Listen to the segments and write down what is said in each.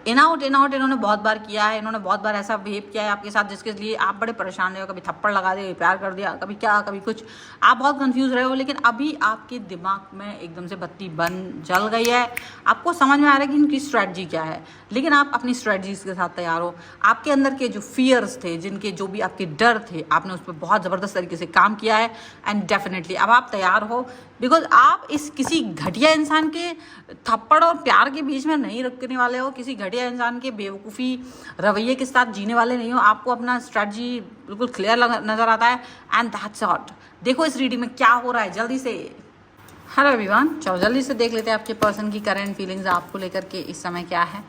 In out इन्होंने बहुत बार किया है, इन्होंने बहुत बार ऐसा बिहेव किया है आपके साथ जिसके लिए आप बड़े परेशान रहे हो। कभी थप्पड़ लगा दिया, प्यार कर दिया, कभी क्या कभी कुछ, आप बहुत कंफ्यूज रहे हो। लेकिन अभी आपके दिमाग में एकदम से बत्ती बन जल गई है, आपको समझ में आ रहा है कि इनकी स्ट्रेटजी क्या है। लेकिन आप अपनी स्ट्रेटजीज के साथ तैयार हो। आपके अंदर के जो फियर्स थे, जिनके जो भी आपके डर थे, आपने उस पर बहुत ज़बरदस्त तरीके से काम किया है। एंड डेफिनेटली अब आप तैयार हो, बिकॉज आप इस किसी घटिया इंसान के थप्पड़ और प्यार के बीच में नहीं रखने वाले हो, किसी घटिया इंसान के बेवकूफ़ी रवैये के साथ जीने वाले नहीं हो। आपको अपना स्ट्रेटजी बिल्कुल क्लियर नज़र आता है एंड दैट्स ऑट। देखो इस रीडिंग में क्या हो रहा है जल्दी से। हेलो एवरीवन, चलो जल्दी से देख लेते हैं आपके पर्सन की करंट फीलिंग्स आपको लेकर के इस समय क्या है।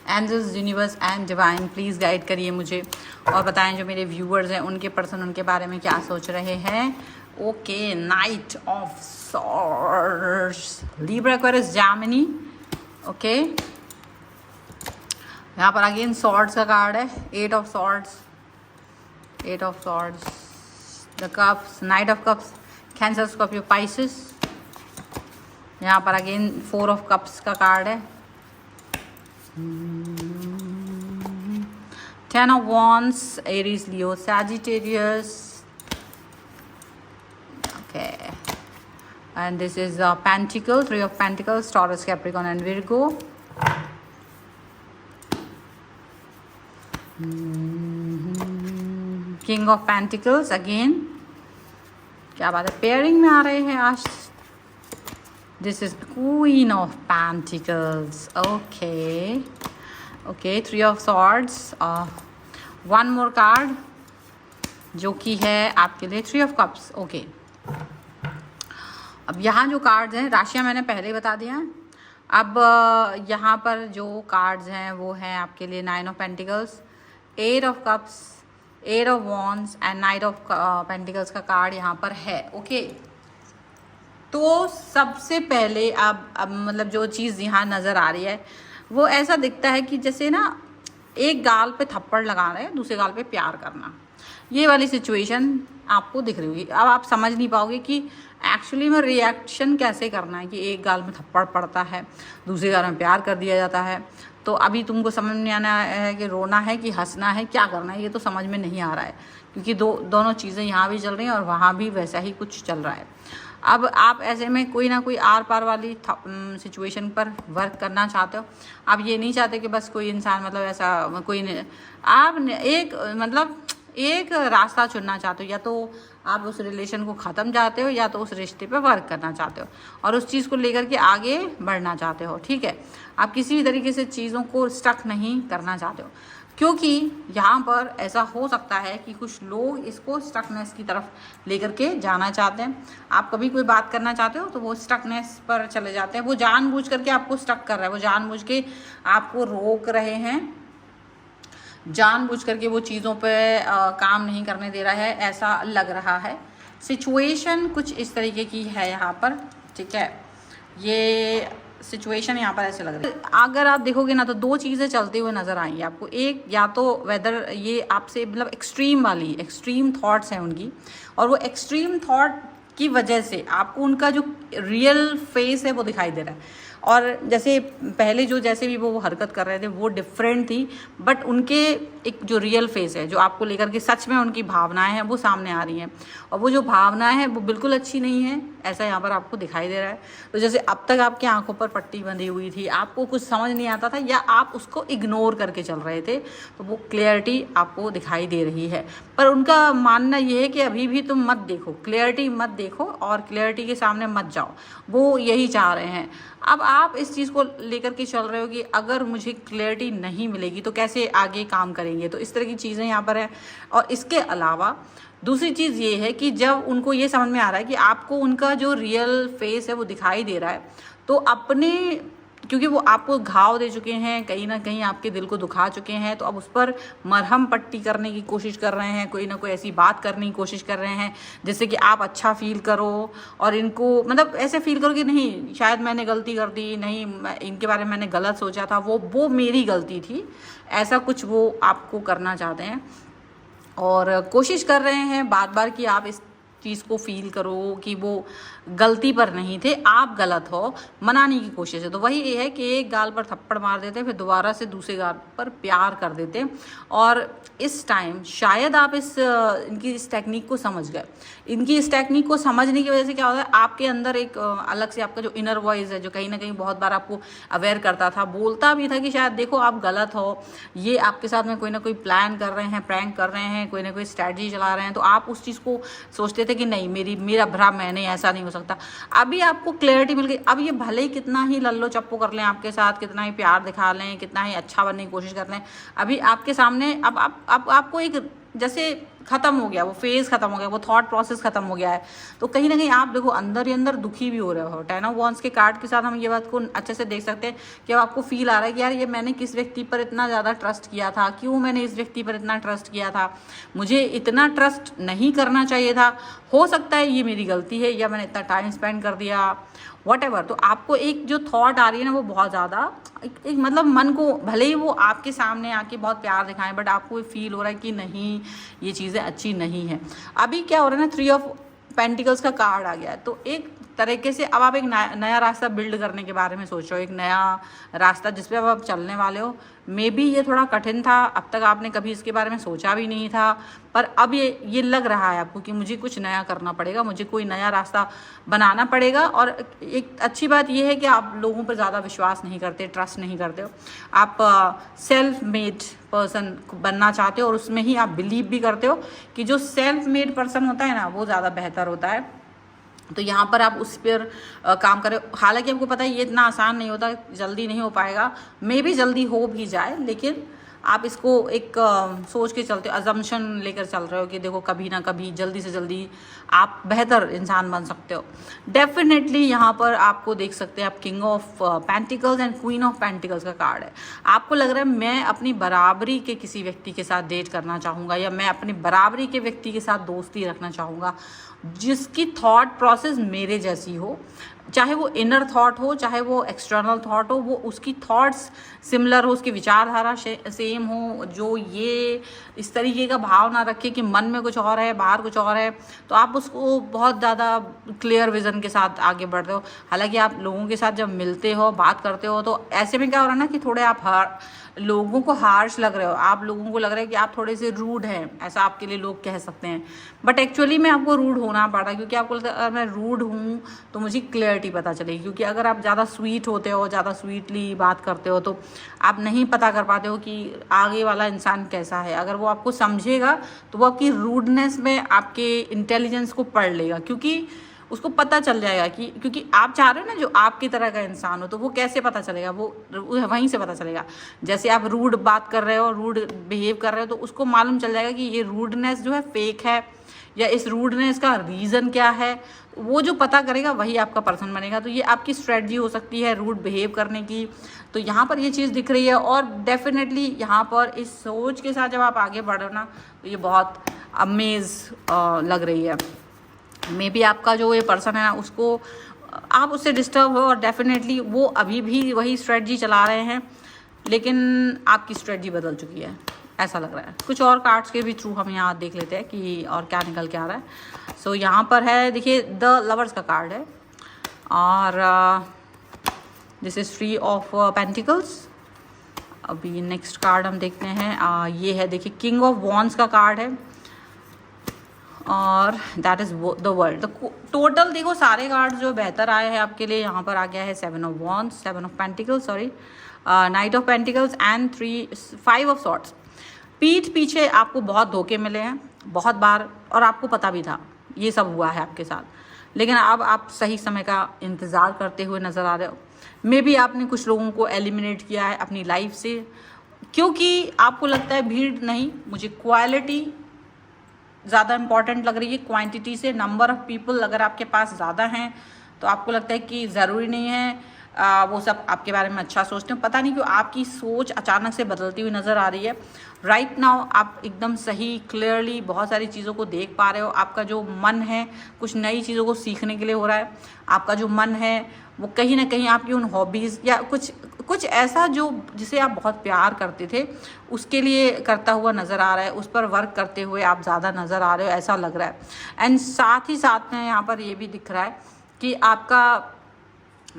Angels, universe and divine please guide करिए मुझे और बताएं जो मेरे व्यूअर्स हैं उनके पर्सन उनके बारे में क्या सोच रहे हैं। Okay, night of swords, Libra, Aquarius, Gemini. Okay, यहाँ पर अगेन सॉर्ड्स का कार्ड है, 8 of swords, 8 of swords, the cups, night of cups, cancer, Scorpio, Pisces. यहाँ पर अगेन 4 ऑफ कप्स का कार्ड है, 10 of wands, Aries, Leo, Sagittarius. Okay, and this is Pentacle, 3 of Pentacles, Taurus, Capricorn and Virgo. King of Pentacles again. क्या बात है, pairing में आ रहे हैं आज। This is Queen of Pentacles. Okay, okay, 3 of Swords. One more card जो कि है आपके लिए 3 of Cups. Okay. अब यहाँ जो कार्ड्स हैं, राशियाँ मैंने पहले ही बता दिया है। अब यहाँ पर जो कार्ड्स हैं वो हैं आपके लिए 9 of pentacles, 8 of cups, 8 of wands and night of pentacles का कार्ड यहाँ पर है। ओके, तो सबसे पहले अब मतलब जो चीज़ यहाँ नज़र आ रही है वो ऐसा दिखता है कि जैसे ना एक गाल पे थप्पड़ लगा रहे हैं, दूसरे गाल पे प्यार करना, ये वाली सिचुएशन आपको दिख रही होगी। अब आप समझ नहीं पाओगे कि एक्चुअली में रिएक्शन कैसे करना है कि एक गाल में थप्पड़ पड़ता है, दूसरे गाल में प्यार कर दिया जाता है। तो अभी तुमको समझ में आना है कि रोना है कि हंसना है, क्या करना है, ये तो समझ में नहीं आ रहा है क्योंकि दोनों चीज़ें यहाँ भी चल रही हैं और वहाँ भी वैसा ही कुछ चल रहा है। अब आप ऐसे में कोई ना कोई आर पार वाली सिचुएशन पर वर्क करना चाहते हो। आप ये नहीं चाहते कि बस कोई इंसान मतलब ऐसा कोई नहीं, आप एक रास्ता चुनना चाहते हो, या तो आप उस रिलेशन को ख़त्म चाहते हो या तो उस रिश्ते पे वर्क करना चाहते हो और उस चीज़ को लेकर के आगे बढ़ना चाहते हो। ठीक है, आप किसी भी तरीके से चीज़ों को स्टक नहीं करना चाहते हो, क्योंकि यहाँ पर ऐसा हो सकता है कि कुछ लोग इसको स्टकनेस की तरफ लेकर के जाना चाहते हैं। आप कभी कोई बात करना चाहते हो तो वो स्टकनेस पर चले जाते हैं, वो जानबूझ करके आपको स्टक कर रहा है, वो जानबूझ के आपको रोक रहे हैं, जानबूझ करके वो चीज़ों पे काम नहीं करने दे रहा है, ऐसा लग रहा है। सिचुएशन कुछ इस तरीके की है यहाँ पर। ठीक है, ये सिचुएशन यहाँ पर ऐसे लग रही है। अगर आप देखोगे ना तो 2 चीज़ें चलते हुए नज़र आएंगी आपको। एक, या तो वेदर ये आपसे मतलब एक्सट्रीम थॉट्स हैं उनकी, और वो एक्सट्रीम थॉट की वजह से आपको उनका जो रियल फेस है वो दिखाई दे रहा है। और जैसे पहले जैसे भी वो हरकत कर रहे थे वो डिफरेंट थी, बट उनके एक जो रियल फेस है, जो आपको लेकर के सच में उनकी भावनाएं हैं वो सामने आ रही हैं, और वो जो भावनाएं हैं वो बिल्कुल अच्छी नहीं है, ऐसा यहाँ पर आपको दिखाई दे रहा है। तो जैसे अब तक आपकी आंखों पर पट्टी बंधी हुई थी, आपको कुछ समझ नहीं आता था या आप उसको इग्नोर करके चल रहे थे, तो वो क्लियरिटी आपको दिखाई दे रही है। पर उनका मानना ये है कि अभी भी तुम मत देखो, क्लियरिटी मत देखो और क्लियरिटी के सामने मत जाओ, वो यही चाह रहे हैं। अब आप इस चीज़ को लेकर के चल रहे हो कि अगर मुझे क्लियरिटी नहीं मिलेगी तो कैसे आगे काम करेंगे, तो इस तरह की चीज़ें यहाँ पर है। और इसके अलावा दूसरी चीज़ ये है कि जब उनको ये समझ में आ रहा है कि आपको उनका जो रियल फेस है वो दिखाई दे रहा है, तो अपने, क्योंकि वो आपको घाव दे चुके हैं, कहीं ना कहीं आपके दिल को दुखा चुके हैं, तो अब उस पर मरहम पट्टी करने की कोशिश कर रहे हैं, कोई ना कोई ऐसी बात करने की कोशिश कर रहे हैं जिससे कि आप अच्छा फील करो और इनको मतलब ऐसे फील करो कि नहीं शायद मैंने गलती कर दी, नहीं इनके बारे में मैंने गलत सोचा था, वो मेरी गलती थी, ऐसा कुछ वो आपको करना चाहते हैं। और कोशिश कर रहे हैं बार बार कि आप इस चीज़ को फील करो कि वो गलती पर नहीं थे, आप गलत हो, मनाने की कोशिश है। तो वही ये है कि एक गाल पर थप्पड़ मार देते, फिर दोबारा से दूसरे गाल पर प्यार कर देते। और इस टाइम शायद आप इनकी इस टेक्निक को समझ गए। इनकी इस टेक्निक को समझने की वजह से क्या होता है, आपके अंदर एक अलग से आपका जो इनर वॉइस है, जो कहीं ना कहीं बहुत बार आपको अवेयर करता था, बोलता भी था कि शायद देखो आप गलत हो, ये आपके साथ में कोई ना कोई प्लान कर रहे हैं, प्रैंक कर रहे हैं, कोई ना कोई स्ट्रैटेजी चला रहे हैं। तो आप उस चीज़ को सोचते थे कि नहीं, मेरा भ्रम है, नहीं ऐसा नहीं हो सकता। अभी आपको क्लैरिटी मिल गई। अब ये भले ही कितना ही लल्लो चप्पो कर लें आपके साथ, कितना ही प्यार दिखा लें, कितना ही अच्छा बनने की कोशिश कर लें, अभी आपके सामने अब आपको एक जैसे ख़त्म हो गया, वो फेज़ ख़त्म हो गया, वो थॉट प्रोसेस ख़त्म हो गया है। तो कहीं ना कहीं आप देखो अंदर ही अंदर दुखी भी हो रहे हो। 10 ऑफ वॉन्ड्स के कार्ड के साथ हम ये बात को अच्छे से देख सकते हैं कि अब आपको फील आ रहा है कि यार ये मैंने किस व्यक्ति पर इतना ज़्यादा ट्रस्ट किया था, क्यों मैंने इस व्यक्ति पर इतना ट्रस्ट किया था, मुझे इतना ट्रस्ट नहीं करना चाहिए था, हो सकता है ये मेरी गलती है, या मैंने इतना टाइम स्पेंड कर दिया, वॉटेवर। तो आपको एक जो थॉट आ रही है ना, वो बहुत ज़्यादा एक मतलब मन को, भले ही वो आपके सामने आके बहुत प्यार दिखाएं, बट आपको फील हो रहा है कि नहीं, ये चीज़ें अच्छी नहीं है। अभी क्या हो रहा है ना, 3 ऑफ पेंटिकल्स का कार्ड आ गया है। तो एक तरीके से अब आप एक नया रास्ता बिल्ड करने के बारे में सोच रहे हो, एक नया रास्ता जिस पे अब आप चलने वाले हो। मे बी ये थोड़ा कठिन था, अब तक आपने कभी इसके बारे में सोचा भी नहीं था, पर अब ये लग रहा है आपको कि मुझे कुछ नया करना पड़ेगा, मुझे कोई नया रास्ता बनाना पड़ेगा। और एक अच्छी बात ये है कि आप लोगों पर ज़्यादा विश्वास नहीं करते, ट्रस्ट नहीं करते हो, आप सेल्फ मेड पर्सन बनना चाहते हो, और उसमें ही आप बिलीव भी करते हो कि जो सेल्फ मेड पर्सन होता है ना, वो ज़्यादा बेहतर होता है। तो यहाँ पर आप उस पर काम करें। हालांकि आपको पता है ये इतना आसान नहीं होता, जल्दी नहीं हो पाएगा, मे भी जल्दी हो भी जाए, लेकिन आप इसको एक सोच के चलते हो, अजम्पशन लेकर चल रहे हो कि देखो कभी ना कभी जल्दी से जल्दी आप बेहतर इंसान बन सकते हो। डेफिनेटली यहाँ पर आपको देख सकते हैं आप king of pentacles and queen of pentacles का कार्ड है। आपको लग रहा है मैं अपनी बराबरी के किसी व्यक्ति के साथ डेट करना चाहूँगा, या मैं अपनी बराबरी के व्यक्ति के साथ दोस्ती रखना चाहूँगा जिसकी थॉट प्रोसेस मेरे जैसी हो, चाहे वो इनर थॉट हो, चाहे वो एक्सटर्नल थॉट हो, वो उसकी थॉट्स सिमिलर हो, उसकी विचारधारा सेम हो, जो ये इस तरीके का भाव ना रखे कि मन में कुछ और है, बाहर कुछ और है। तो आप उसको बहुत ज़्यादा क्लियर विजन के साथ आगे बढ़ते हो। हालांकि आप लोगों के साथ जब मिलते हो, बात करते हो, तो ऐसे में क्या हो रहा है ना कि थोड़े आप लोगों को हार्श लग रहे हो, आप लोगों को लग रहा है कि आप थोड़े से रूड हैं, ऐसा आपके लिए लोग कह सकते हैं। बट एक्चुअली में आपको रूड होना पड़ रहा है, क्योंकि आपको लगता है अगर मैं रूड हूँ तो मुझे क्लियरिटी पता चलेगी। क्योंकि अगर आप ज़्यादा स्वीट होते हो, ज़्यादा स्वीटली बात करते हो, तो आप नहीं पता कर पाते हो कि आगे वाला इंसान कैसा है। अगर वो आपको समझेगा तो वो आपकी रूडनेस में आपके इंटेलिजेंस को पढ़ लेगा, क्योंकि उसको पता चल जाएगा कि क्योंकि आप चाह रहे हो ना जो आपकी तरह का इंसान हो, तो वो कैसे पता चलेगा, वो वहीं से पता चलेगा। जैसे आप रूड बात कर रहे हो, रूड बिहेव कर रहे हो, तो उसको मालूम चल जाएगा कि ये रूडनेस जो है फेक है, या इस रूडनेस का रीज़न क्या है। वो जो पता करेगा वही आपका पर्सन बनेगा। तो ये आपकी स्ट्रेटजी हो सकती है रूड बिहेव करने की। तो यहाँ पर ये चीज़ दिख रही है, और डेफिनेटली यहाँ पर इस सोच के साथ जब आप आगे बढ़ रहे हो ना, तो ये बहुत अमेज लग रही है। मे बी आपका जो ये पर्सन है ना, उसको आप उससे डिस्टर्ब हो, और डेफिनेटली वो अभी भी वही स्ट्रेटजी चला रहे हैं, लेकिन आपकी स्ट्रेटजी बदल चुकी है, ऐसा लग रहा है। कुछ और कार्ड्स के भी थ्रू हम यहाँ देख लेते हैं कि और क्या निकल के आ रहा है। सो यहाँ पर है, देखिए द लवर्स का कार्ड है, और दिस इज 3 ऑफ पेंटिकल्स। अभी नेक्स्ट कार्ड हम देखते हैं, ये है देखिए किंग ऑफ वॉन्ड्स का कार्ड है, और दैट इज़ द वर्ल्ड। तो टोटल देखो सारे कार्ड जो बेहतर आए हैं आपके लिए, यहाँ पर आ गया है 7 of wands, 7 of pentacles, sorry, night of pentacles and 5 of swords. पीठ पीछे आपको बहुत धोखे मिले हैं बहुत बार, और आपको पता भी था ये सब हुआ है आपके साथ, लेकिन अब आप सही समय का इंतज़ार करते हुए नज़र आ रहे हो। मे बी आपने कुछ लोगों को एलिमिनेट किया है अपनी लाइफ से, क्योंकि आपको लगता है भीड़ नहीं, मुझे क्वालिटी ज़्यादा इंपॉर्टेंट लग रही है क्वांटिटी से। नंबर ऑफ़ पीपल अगर आपके पास ज़्यादा हैं तो आपको लगता है कि ज़रूरी नहीं है वो सब आपके बारे में अच्छा सोचते हैं। पता नहीं क्यों आपकी सोच अचानक से बदलती हुई नज़र आ रही है। राइट नाउ आप एकदम सही क्लियरली बहुत सारी चीज़ों को देख पा रहे हो। आपका जो मन है कुछ नई चीज़ों को सीखने के लिए हो रहा है। आपका जो मन है वो कहीं ना कहीं आपकी उन हॉबीज़ या कुछ ऐसा जो जिसे आप बहुत प्यार करते थे उसके लिए करता हुआ नज़र आ रहा है, उस पर वर्क करते हुए आप ज़्यादा नज़र आ रहे हो, ऐसा लग रहा है। एंड साथ ही साथ में यहाँ पर ये भी दिख रहा है कि आपका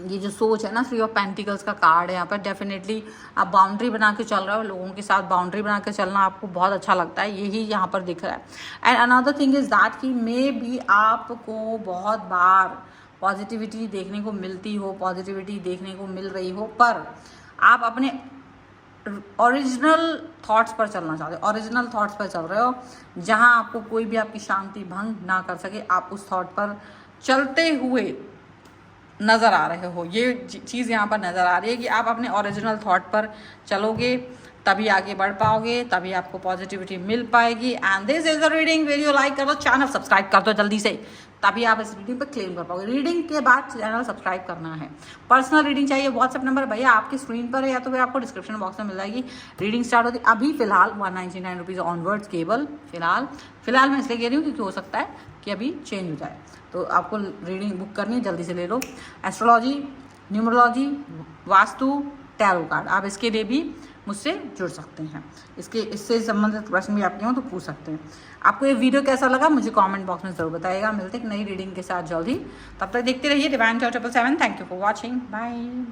ये जो सोच है ना, 3 ऑफ पेंटिकल्स का कार्ड है यहाँ पर। डेफिनेटली आप बाउंड्री बना के चल रहे हो, लोगों के साथ बाउंड्री बना के चलना आपको बहुत अच्छा लगता है, यही यहाँ पर दिख रहा है। And another thing is that कि मे भी आपको बहुत बार पॉजिटिविटी देखने को मिलती हो, पॉजिटिविटी देखने को मिल रही हो, पर आप अपने ओरिजिनल थॉट्स पर चलना चाहते हो, ओरिजिनल थॉट्स पर चल रहे हो, जहाँ आपको कोई भी आपकी शांति भंग ना कर सके। आप उस थॉट पर चलते हुए नज़र आ रहे हो। ये चीज़ यहाँ पर नज़र आ रही है कि आप अपने ओरिजिनल थॉट पर चलोगे तभी आगे बढ़ पाओगे, तभी आपको पॉजिटिविटी मिल पाएगी। And this is the reading. Video like कर दो, चैनल सब्सक्राइब कर दो जल्दी से, तभी आप इस रीडिंग पर क्लेम कर पाओगे। रीडिंग के बाद चैनल सब्सक्राइब करना है। पर्सनल रीडिंग चाहिए, व्हाट्सएप नंबर भैया आपकी स्क्रीन पर है या तो फिर आपको डिस्क्रिप्शन बॉक्स में मिल जाएगी। रीडिंग स्टार्ट होती अभी फिलहाल 199 रुपीज़ ऑनवर्ड्स केवल। फिलहाल मैं इसलिए कह रही हूँ क्योंकि हो सकता है कि अभी चेंज हो जाए, तो आपको रीडिंग बुक करनी है, जल्दी से ले लो। Astrology, numerology, vastu, tarot card, आप इसके लिए भी मुझसे जुड़ सकते हैं। इससे संबंधित प्रश्न भी आपके हों तो पूछ सकते हैं। आपको ये वीडियो कैसा लगा मुझे कमेंट बॉक्स में ज़रूर बताइएगा। मिलते हैं एक नई रीडिंग के साथ जल्दी, तब तक देखते रहिए divine 777। Thank you for watching, bye.